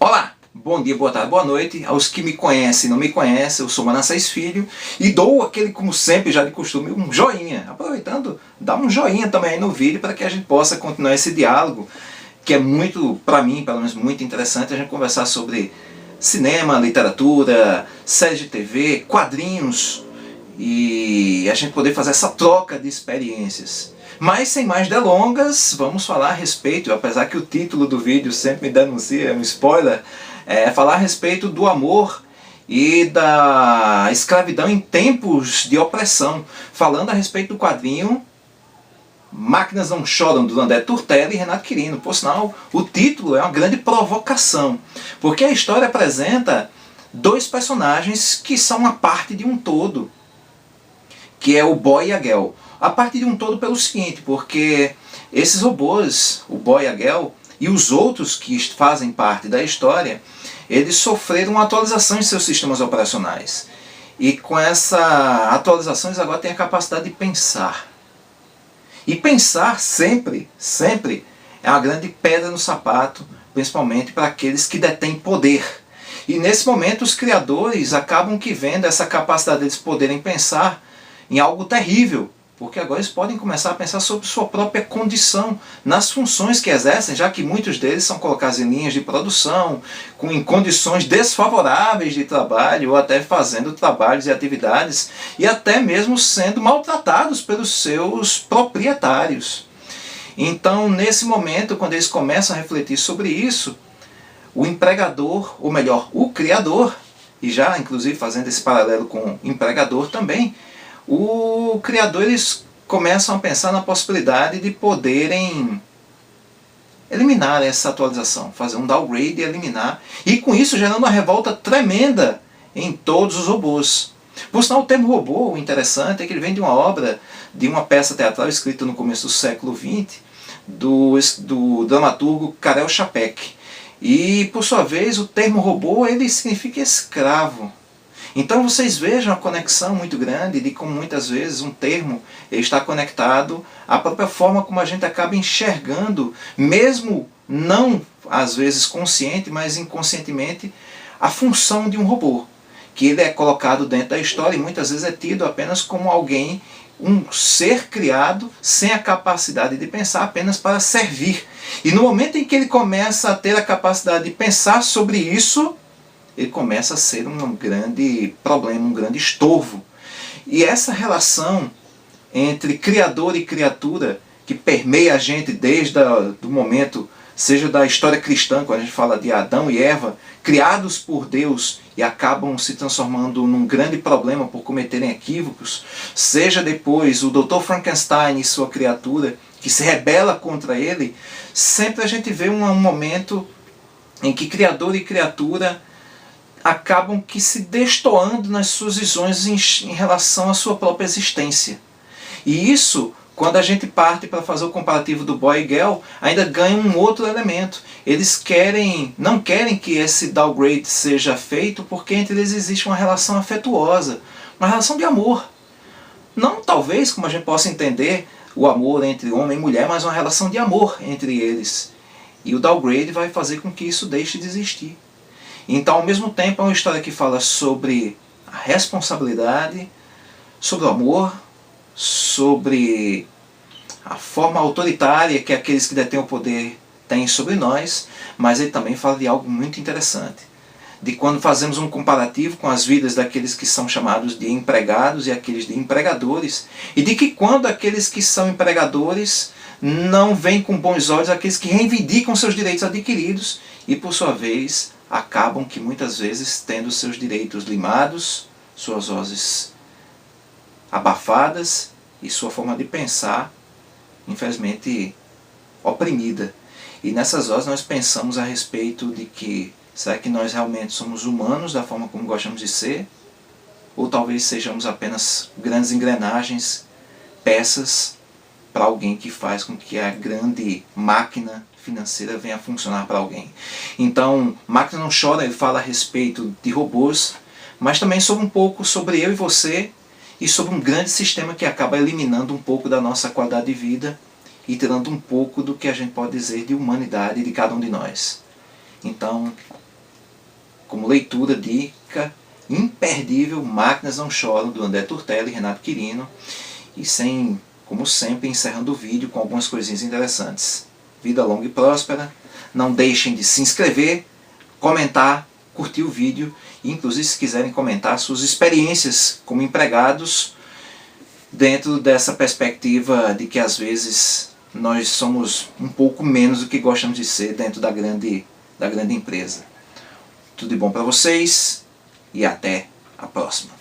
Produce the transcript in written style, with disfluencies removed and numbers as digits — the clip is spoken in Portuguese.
Olá, bom dia, boa tarde, boa noite aos que me conhecem e não me conhecem. Eu sou Manassés Filho e dou aquele, como sempre, já de costume, um joinha. Aproveitando, dá um joinha também aí no vídeo para que a gente possa continuar esse diálogo, que é muito, para mim, pelo menos muito interessante, a gente conversar sobre cinema, literatura, séries de TV, quadrinhos e a gente poder fazer essa troca de experiências. Mas sem mais delongas, vamos falar a respeito, apesar que o título do vídeo sempre me denuncia, é um spoiler, falar a respeito do amor e da escravidão em tempos de opressão, falando a respeito do quadrinho Máquinas Não Choram, do André Turtelli e Renato Quirino. Por sinal, o título é uma grande provocação, porque a história apresenta dois personagens que são uma parte de um todo, que é o Boy e a Girl. A parte de um todo pelo seguinte, porque esses robôs, o Boy e a Girl, e os outros que fazem parte da história, eles sofreram uma atualização em seus sistemas operacionais. E com essa atualização eles agora têm a capacidade de pensar. E pensar sempre, sempre, é uma grande pedra no sapato, principalmente para aqueles que detêm poder. E nesse momento os criadores acabam que vendo essa capacidade deles poderem pensar em algo terrível, porque agora eles podem começar a pensar sobre sua própria condição, nas funções que exercem, já que muitos deles são colocados em linhas de produção, em condições desfavoráveis de trabalho, ou até fazendo trabalhos e atividades, e até mesmo sendo maltratados pelos seus proprietários. Então, nesse momento, quando eles começam a refletir sobre isso, o empregador, ou melhor, o criador, e já inclusive fazendo esse paralelo com o empregador também, o criador, eles começam a pensar na possibilidade de poderem eliminar essa atualização, fazer um downgrade e eliminar, e com isso gerando uma revolta tremenda em todos os robôs. Por sinal, o termo robô, o interessante é que ele vem de uma obra, de uma peça teatral escrita no começo do século XX, do dramaturgo Karel Čapek. E, por sua vez, o termo robô, ele significa escravo. Então vocês vejam a conexão muito grande de como muitas vezes um termo está conectado à própria forma como a gente acaba enxergando, mesmo não às vezes consciente, mas inconscientemente, a função de um robô. Que ele é colocado dentro da história e muitas vezes é tido apenas como alguém, um ser criado sem a capacidade de pensar, apenas para servir. E no momento em que ele começa a ter a capacidade de pensar sobre isso, ele começa a ser um grande problema, um grande estorvo. E essa relação entre criador e criatura, que permeia a gente desde o momento, seja da história cristã, quando a gente fala de Adão e Eva, criados por Deus e acabam se transformando num grande problema por cometerem equívocos, seja depois o Dr. Frankenstein e sua criatura, que se rebela contra ele, sempre a gente vê um momento em que criador e criatura acabam que se destoando nas suas visões em relação à sua própria existência. E isso, quando a gente parte para fazer o comparativo do Boy e Girl, ainda ganha um outro elemento. Eles não querem que esse downgrade seja feito porque entre eles existe uma relação afetuosa, uma relação de amor. Não talvez, como a gente possa entender, o amor entre homem e mulher, mas uma relação de amor entre eles. E o downgrade vai fazer com que isso deixe de existir. Então, ao mesmo tempo, é uma história que fala sobre a responsabilidade, sobre o amor, sobre a forma autoritária que aqueles que detêm o poder têm sobre nós, mas ele também fala de algo muito interessante. De quando fazemos um comparativo com as vidas daqueles que são chamados de empregados e aqueles de empregadores, e de que quando aqueles que são empregadores não veem com bons olhos aqueles que reivindicam seus direitos adquiridos e, por sua vez, acabam que muitas vezes tendo seus direitos limados, suas vozes abafadas e sua forma de pensar, infelizmente, oprimida. E nessas horas nós pensamos a respeito de que, será que nós realmente somos humanos da forma como gostamos de ser? Ou talvez sejamos apenas grandes engrenagens, peças para alguém que faz com que a grande máquina financeira venha a funcionar para alguém. Então, Máquina Não Chora, ele fala a respeito de robôs, mas também sobre um pouco sobre eu e você, e sobre um grande sistema que acaba eliminando um pouco da nossa qualidade de vida e tirando um pouco do que a gente pode dizer de humanidade de cada um de nós. Então, como leitura, dica imperdível, Máquinas Não Choram, do André Turtelli e Renato Quirino. E como sempre, encerrando o vídeo com algumas coisinhas interessantes. Vida longa e próspera. Não deixem de se inscrever, comentar, curtir o vídeo. E inclusive, se quiserem comentar suas experiências como empregados, dentro dessa perspectiva de que às vezes nós somos um pouco menos do que gostamos de ser dentro da grande empresa. Tudo de bom para vocês e até a próxima.